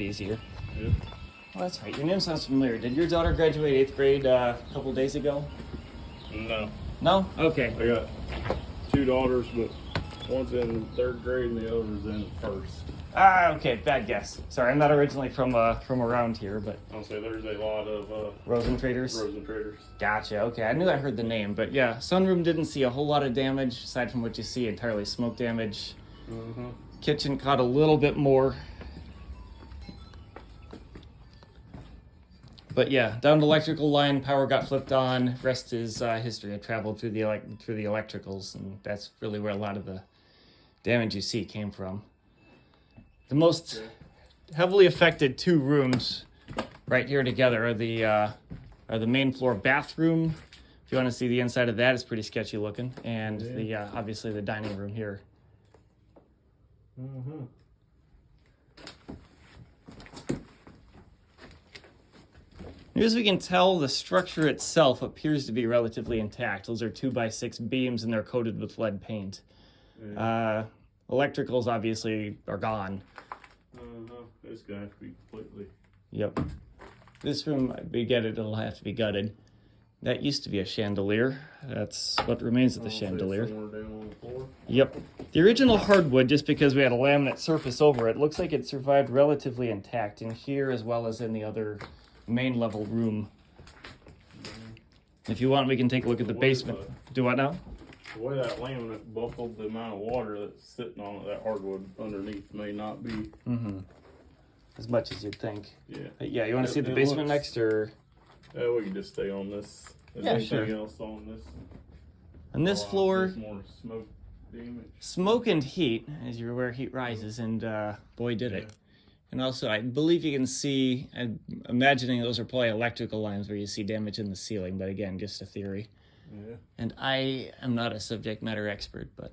easier. Yeah. Well, that's right. Your name sounds familiar. Did your daughter graduate 8th grade a couple days ago? No. No? Okay. I got two daughters, but one's in 3rd grade and the other's in 1st. Ah, okay. Bad guess. Sorry, I'm not originally from around here, but I'll say there's a lot of Rosentraders. Rosentraders. Gotcha. Okay, I knew I heard the name, but yeah, sunroom didn't see a whole lot of damage aside from what you see entirely smoke damage. Mm-hmm. Kitchen caught a little bit more. But yeah, down the electrical line, power got flipped on. Rest is history. I traveled through the electricals, and that's really where a lot of the damage you see came from. The most heavily affected 2 rooms right here together are the main floor bathroom. If you want to see the inside of that, it's pretty sketchy looking, and the obviously the dining room here. Mm-hmm. As we can tell, the structure itself appears to be relatively intact. Those are 2x6 beams, and they're coated with lead paint. Yeah. Electricals obviously are gone. It's gonna have to be completely. Yep. This room, we get it, it'll have to be gutted. That used to be a chandelier. That's what remains of the chandelier. Somewhere down on the floor. Yep. The original hardwood, just because we had a laminate surface over it, looks like it survived relatively intact in here as well as in the other main level room. If you want, we can take a look at the basement. Do what now? The way that laminate buckled, the amount of water that's sitting on it, that hardwood underneath may not be. As much as you'd think. Yeah. But yeah, you want to see the basement next, or? Yeah, we can just stay on this. Is Yeah, anything sure. else on this? On this floor, There's more smoke damage. smoke and heat. As you're aware, heat rises, and boy, did it. And also, I believe you can see, I'm imagining those are probably electrical lines where you see damage in the ceiling, but again, just a theory. Yeah. And I am not a subject matter expert, but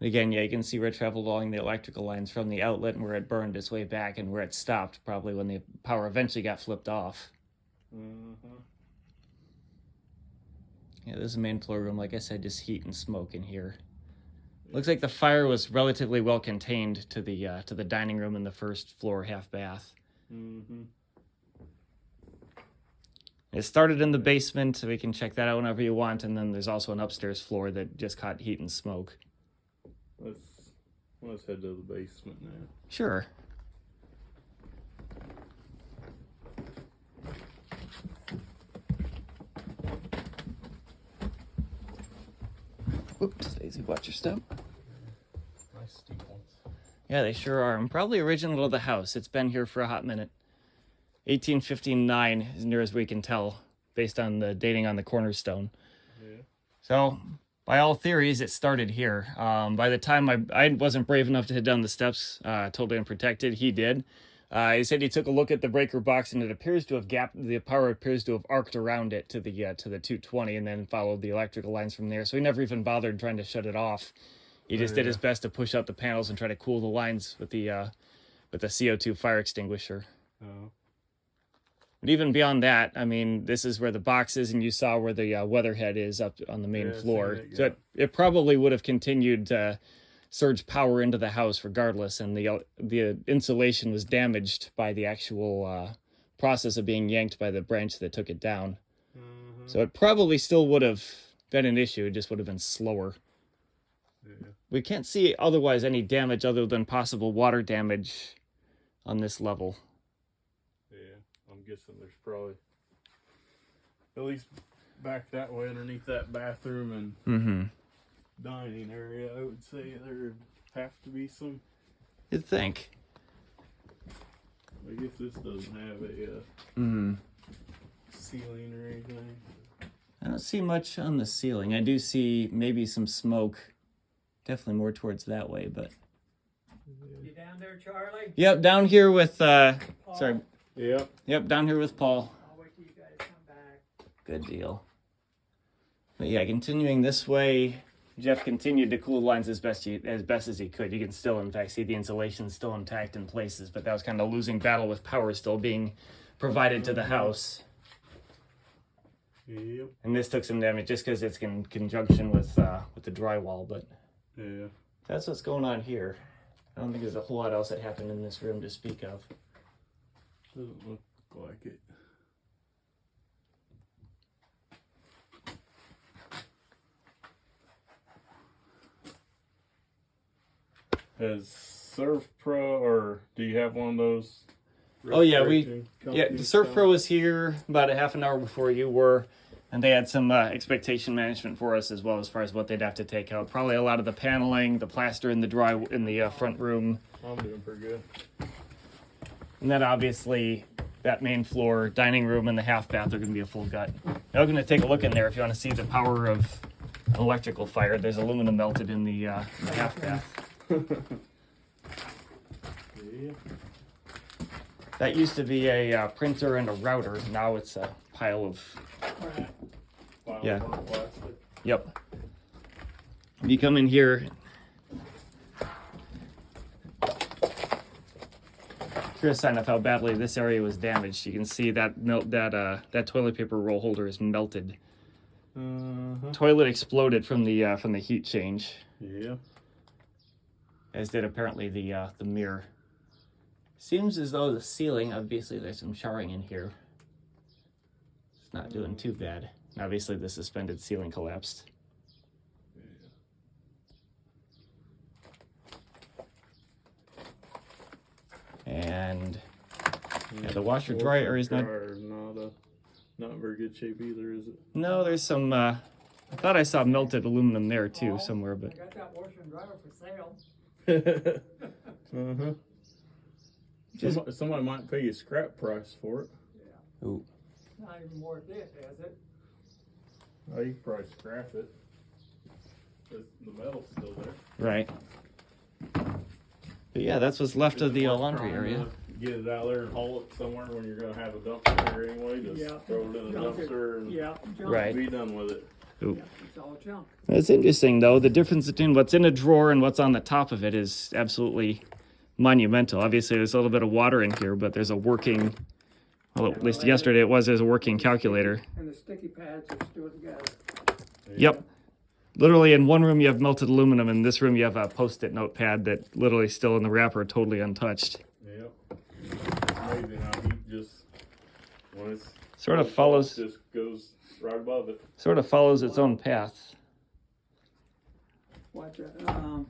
again, yeah, you can see where it traveled along the electrical lines from the outlet and where it burned its way back and where it stopped, probably when the power eventually got flipped off. Yeah, this is the main floor room. Like I said, just heat and smoke in here. Looks like the fire was relatively well contained to the dining room and the first floor half bath. It started in the basement, so we can check that out whenever you want, and then there's also an upstairs floor that just caught heat and smoke. Let's head to the basement now. Sure. Oops, Daisy, watch your step. Nice steep ones. Yeah, they sure are. And probably original to the house. It's been here for a hot minute. 1859, as near as we can tell, based on the dating on the cornerstone. Yeah. So, by all theories, it started here. By the time I wasn't brave enough to head down the steps, totally unprotected, he did. He said he took a look at the breaker box, and it appears to have the power appears to have arced around it to the 220, and then followed the electrical lines from there. So he never even bothered trying to shut it off. He just did his best to push out the panels and try to cool the lines with the CO2 fire extinguisher. Oh. But even beyond that, I mean, this is where the box is, and you saw where the weatherhead is up on the main floor. So it probably would have continued to surge power into the house regardless, and the insulation was damaged by the actual process of being yanked by the branch that took it down. So it probably still would have been an issue. It just would have been slower. Yeah. We can't see otherwise any damage other than possible water damage on this level. I'm guessing there's probably at least back that way underneath that bathroom and dining area. I would say there'd have to be some. You'd think. I guess this doesn't have a ceiling or anything. I don't see much on the ceiling. I do see maybe some smoke. Definitely more towards that way, but. You down there, Charlie? Yep, down here with sorry. Yep, down here with Paul. I'll wait till you guys come back. Good deal. But yeah, continuing this way, Jeff continued to cool lines as best as he could. You can still, in fact, see the insulation still intact in places, but that was kind of losing battle with power still being provided to the house. Yep. And this took some damage just because it's in conjunction with the drywall, but Yeah. that's what's going on here. I don't think there's a whole lot else that happened in this room to speak of. Doesn't look like it. Has Surf Pro, or do you have one of those? Oh yeah, refrigeration the company Surf stuff? Pro was here about a half an hour before you were, and they had some expectation management for us as well as far as what they'd have to take out. Probably a lot of the paneling, the plaster in the front room, I'm doing pretty good. and then obviously that main floor, dining room, and the half bath are going to be a full gut. You're going to take a look in there if you want to see the power of an electrical fire. There's aluminum melted in the half bath. Yeah. That used to be a printer and a router. Now it's a pile of. Yeah. Plastic. Yep. You come in here. Here's a sign of how badly this area was damaged. You can see that that toilet paper roll holder is melted. Toilet exploded from the heat change. Yeah. As did apparently the mirror. Seems as though the ceiling, obviously there's some showering in here. It's not doing too bad. And obviously the suspended ceiling collapsed. And yeah, the washer dryer is not. Not in very good shape either, is it? No, there's some. I thought I saw melted aluminum there too somewhere, but. I got that washer and dryer for sale. Somebody might pay you scrap price for it. Yeah. Ooh. Not even worth it, is it? Oh, you can probably scrap it. The metal's still there. Right. But yeah, that's what's left of the laundry Trying area. to get it out there and haul it somewhere when you're going to have a dumpster here anyway. Just Yeah. throw it in the Junk it. dumpster and Yeah, junk. Right. be done with it. Ooh. Yeah, it's all junk. It's interesting though. The difference between what's in a drawer and what's on the top of it is absolutely monumental. Obviously, there's a little bit of water in here, but there's a working. Well, at least yesterday it was. There's a working calculator. And the sticky pads are still together. Yep. Literally, in one room you have melted aluminum. In this room you have a Post-it notepad that literally still in the wrapper, totally untouched. Yep. It's amazing how heat just, when it's Sort of follows. just goes right above it. Sort of follows its own path. What the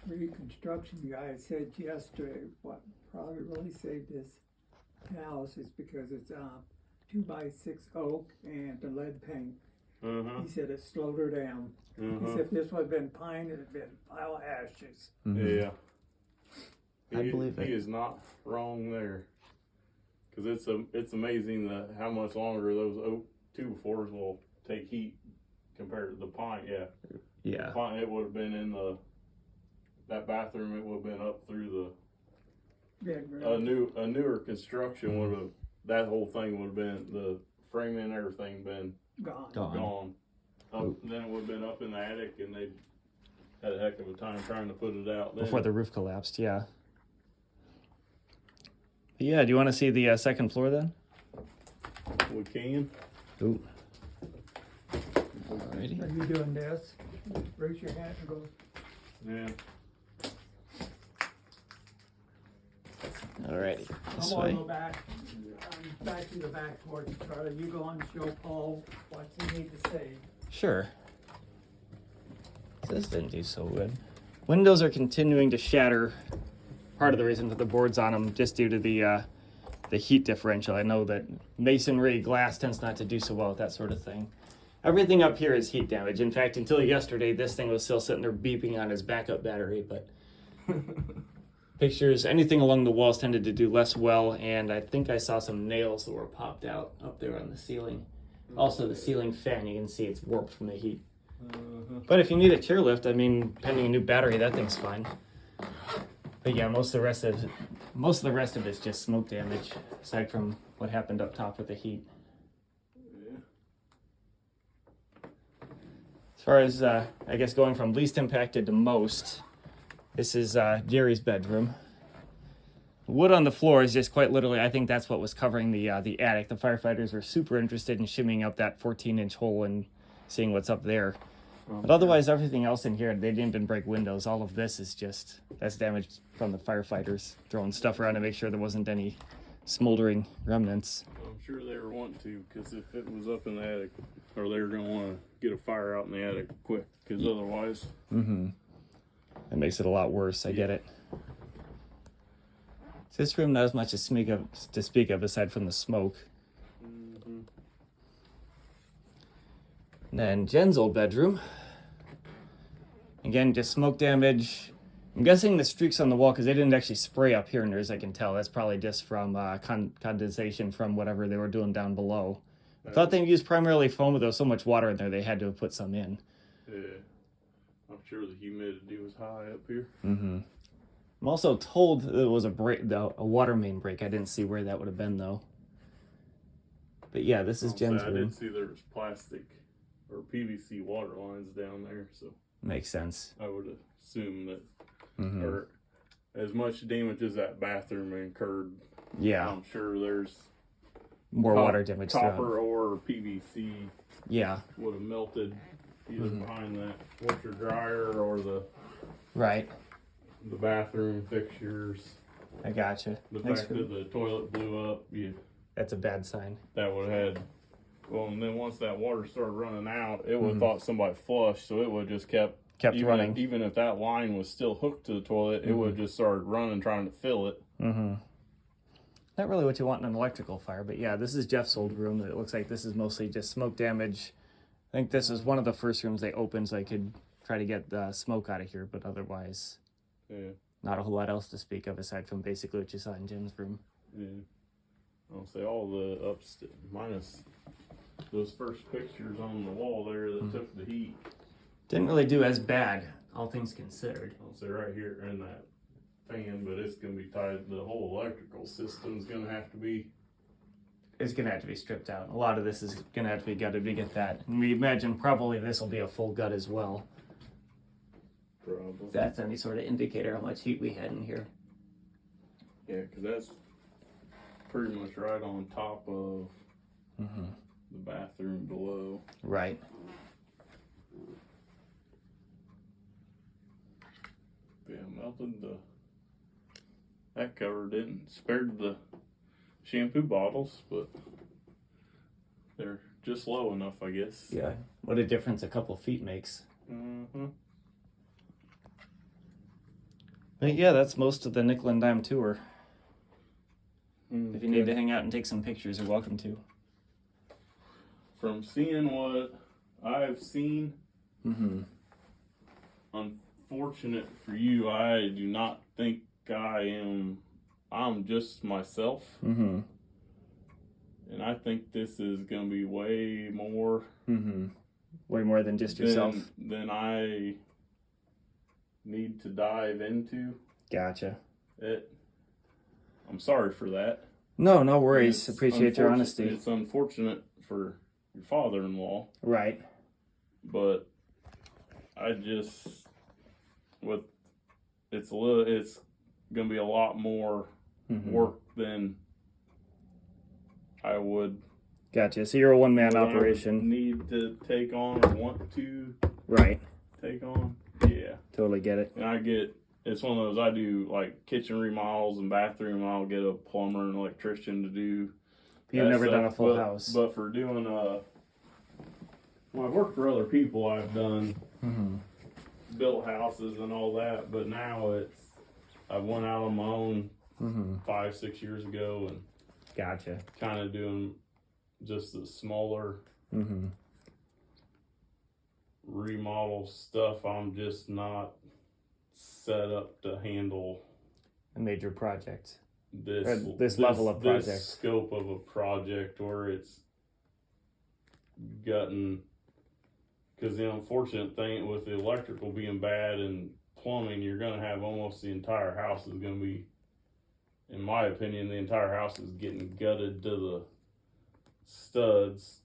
reconstruction guy said yesterday, what probably really saved this house is because it's 2x6 oak and the lead paint. He said it slowed her down. He said if this would have been pine, it'd have been a pile of ashes. Yeah. I believe it. He is not wrong there. Because it's amazing how much longer those oak 2x4s will take heat compared to the pine. Yeah. Yeah. The pine, it would have been in that bathroom. It would have been up through a newer construction would have, that whole thing would have been, the framing and everything been gone. Then it would have been up in the attic, and they had a heck of a time trying to put it out then. Before the roof collapsed, yeah. But yeah, do you want to see the second floor then? We can. Ooh. Alrighty. Are you doing this? Raise your hand and go. Yeah. Alrighty. This I want way. to go back to the back porch, Charlie. You go on and show Paul what you need to say. Sure. This didn't do so good. Windows are continuing to shatter. Part of the reason for the boards on them, just due to the heat differential. I know that masonry glass tends not to do so well with that sort of thing. Everything up here is heat damage. In fact, until yesterday, this thing was still sitting there beeping on his backup battery. But pictures, anything along the walls tended to do less well. And I think I saw some nails that were popped out up there on the ceiling. Also, the ceiling fan, you can see it's warped from the heat. But if you need a chairlift, I mean, pending a new battery, that thing's fine. But yeah, most of the rest of it's just smoke damage, aside from what happened up top with the heat. As far as I guess going from least impacted to most, this is Jerry's bedroom. Wood on the floor is just quite literally, I think that's what was covering the attic. The firefighters were super interested in shimmying up that 14-inch hole and seeing what's up there. But otherwise, everything else in here, they didn't even break windows. All of this is that's damage from the firefighters throwing stuff around to make sure there wasn't any smoldering remnants. I'm sure they were wanting to, because if it was up in the attic, or they were going to want to get a fire out in the attic quick, because otherwise. It makes it a lot worse. I get it. This room, not as much to speak of aside from the smoke. And then Jen's old bedroom. Again, just smoke damage. I'm guessing the streaks on the wall, because they didn't actually spray up here, near as I can tell. That's probably just from condensation from whatever they were doing down below. I thought they used primarily foam, but there was so much water in there, they had to have put some in. Yeah. I'm sure the humidity was high up here. I'm also told there was a water main break. I didn't see where that would have been, though. But yeah, this is Jen's room. I did see there was plastic or PVC water lines down there, so makes sense. I would assume that, or as much damage as that bathroom incurred. Yeah, I'm sure there's more water damage. Copper or PVC. Yeah, would have melted either behind that washer dryer or the bathroom fixtures. I gotcha. The fact that the toilet blew up, that's a bad sign. That would have had. Well, and then once that water started running out, it would have thought somebody flushed, so it would have just kept running. Even if that line was still hooked to the toilet, it would have just started running, trying to fill it. Not really what you want in an electrical fire, but yeah, this is Jeff's old room. It looks like this is mostly just smoke damage. I think this is one of the first rooms they opened, so I could try to get the smoke out of here, but otherwise, not a whole lot else to speak of aside from basically what you saw in Jen's room. Yeah. I'll say all the upstairs, minus those first pictures on the wall there that took the heat. Didn't really do as bad, all things considered. I'll say right here in that fan, but it's going to be tied. The whole electrical system's going to have to be. It's going to have to be stripped out. A lot of this is going to have to be gutted to get that. And we imagine probably this will be a full gut as well. Probably. If that's any sort of indicator how much heat we had in here. Yeah, because that's pretty much right on top of the bathroom below. Right. Yeah, melted that cover didn't spared the shampoo bottles, but they're just low enough, I guess. Yeah. What a difference a couple feet makes. But yeah, that's most of the nickel and dime tour. If you need to hang out and take some pictures, you're welcome to. From seeing what I've seen, unfortunate for you, I do not think I'm just myself. And I think this is going to be way more. Way more than just yourself. Than I need to dive into. Gotcha. I'm sorry for that. No worries. Appreciate your honesty. It's unfortunate for your father-in-law. Right. But I just, it's going to be a lot more work than I would. Gotcha. So you're a one-man operation. Need to take on or want to. Take on. Yeah. Totally get it. And it's one of those, I do like kitchen remodels and bathroom. I'll get a plumber and electrician to do. You've never done a full house. But for doing, I've worked for other people. I've done built houses and all that. But now I went out on my own 5-6 years ago and gotcha. Kind of doing just the smaller remodel stuff. I'm just not set up to handle a major project. This level of project. This scope of a project where it's gotten, because the unfortunate thing with the electrical being bad and plumbing, you're going to have almost the entire house is going to be, in my opinion, the entire house is getting gutted to the studs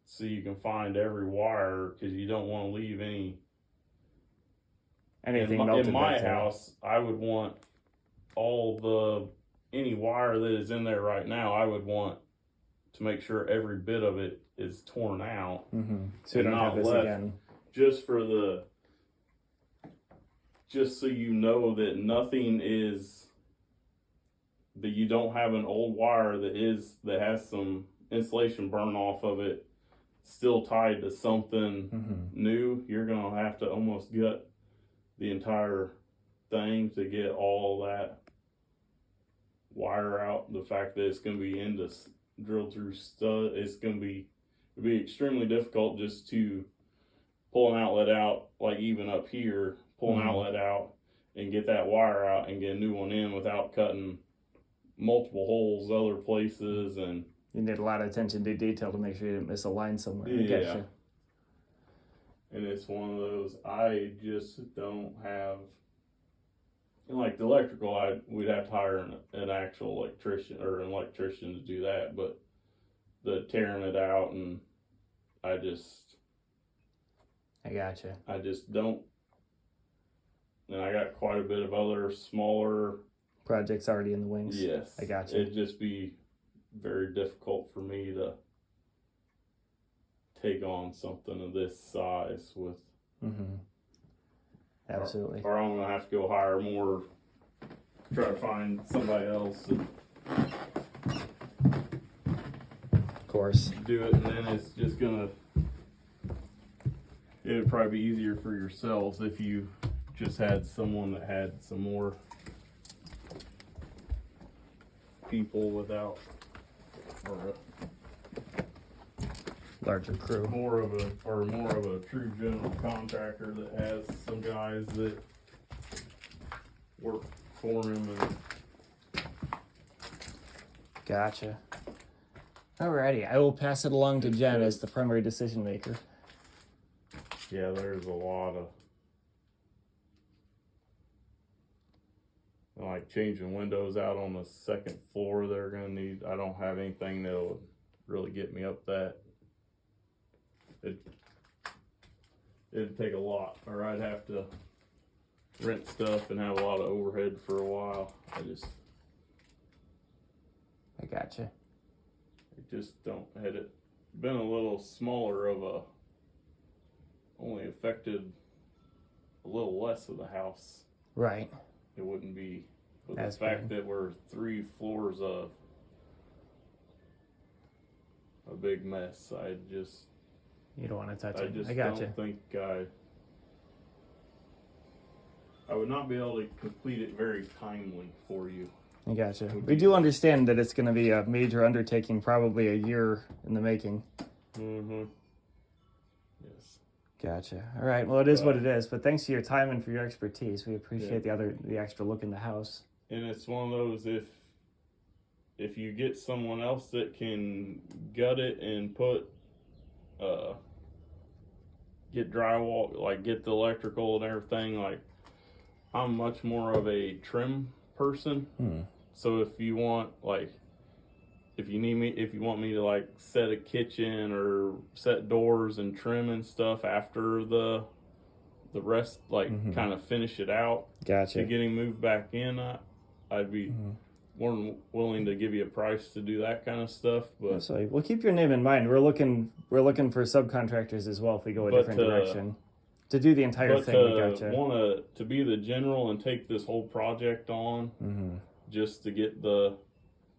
so you can find every wire, because you don't want to leave anything melted. In my house, I would want any wire that is in there right now, I would want to make sure every bit of it is torn out. So you don't have this again. just so you know that nothing is, that you don't have an old wire that has some insulation burn off of it still tied to something new. You're gonna have to almost gut the entire thing to get all that wire out. The fact that it's gonna be into drilled through stud, it'd be extremely difficult just to pull an outlet out, like even up here, pull an outlet out and get that wire out and get a new one in without cutting multiple holes other places. And you need a lot of attention to detail to make sure you didn't miss a line somewhere. yeah, and it's one of those, I just don't have, like the electrical, we'd have to hire an actual electrician to do that, but the tearing it out, and I gotcha. I just don't. And I got quite a bit of other smaller projects already in the wings. Yes. I gotcha. It'd just be very difficult for me to take on something of this size with. Absolutely. Or I'm going to have to go hire more, try to find somebody else to Of course. do it, and then it's just going to, it'd probably be easier for yourselves if you just had someone that had some more people without, or Larger crew. more of a true general contractor that has some guys that work for him. And Gotcha. Alrighty, I will pass it along to Jen as the primary decision maker. yeah, there's a lot of, like changing windows out on the second floor. They're gonna need, I don't have anything that would really get me up that. It'd take a lot, or I'd have to rent stuff and have a lot of overhead for a while. I gotcha. just don't, had it been a little smaller of a, only affected a little less of the house, Right. it wouldn't be. But That's the fact big. that we're 3 floors of a big mess, You don't want to touch I it. just I gotcha. don't think I would not be able to complete it very timely for you. I gotcha. We do understand that it's going to be a major undertaking, probably a year in the making. Yes. Gotcha. All right. Well, it is what it is. But thanks for your time and for your expertise. We appreciate the extra look in the house. And it's one of those, if you get someone else that can gut it and put get drywall, like get the electrical and everything, like I'm much more of a trim person. So if you want, like, if you want me to like set a kitchen or set doors and trim and stuff after the rest, like kind of finish it out Gotcha. to getting moved back in, I'd be more than willing to give you a price to do that kind of stuff. But So we'll keep your name in mind. We're looking for subcontractors as well if we go a different direction. To do the entire thing, we gotcha. Want to be the general and take this whole project on, just to get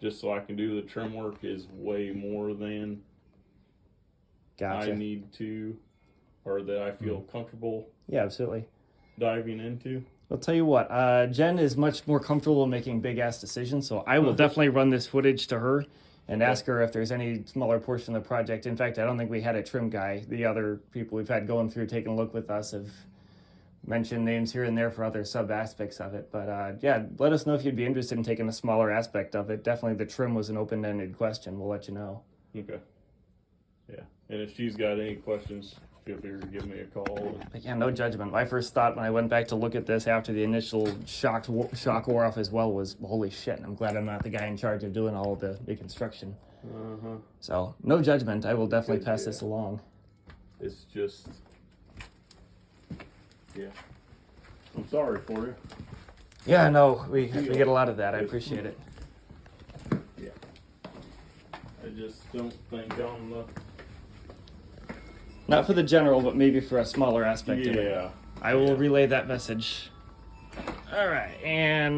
just so I can do the trim work is way more than Gotcha. I need to, or that I feel comfortable Yeah, absolutely. diving into. I'll tell you what, Jen is much more comfortable making big-ass decisions, so I will definitely run this footage to her and ask her if there's any smaller portion of the project. In fact, I don't think we had a trim guy. The other people we've had going through taking a look with us have mentioned names here and there for other sub-aspects of it. But yeah, let us know if you'd be interested in taking a smaller aspect of it. Definitely the trim was an open-ended question. We'll let you know. Okay. Yeah, and if she's got any questions, feel free to give me a call. But yeah, no judgment. My first thought when I went back to look at this after the initial shock wore off as well was, holy shit, I'm glad I'm not the guy in charge of doing all of the construction. So, no judgment. I will definitely pass this along. It's just, yeah. I'm sorry for you. Yeah, no, we get a lot of that. I appreciate it. Yeah. I just don't think on the Not for the general, but maybe for a smaller aspect of it. Yeah. I will relay that message. All right, and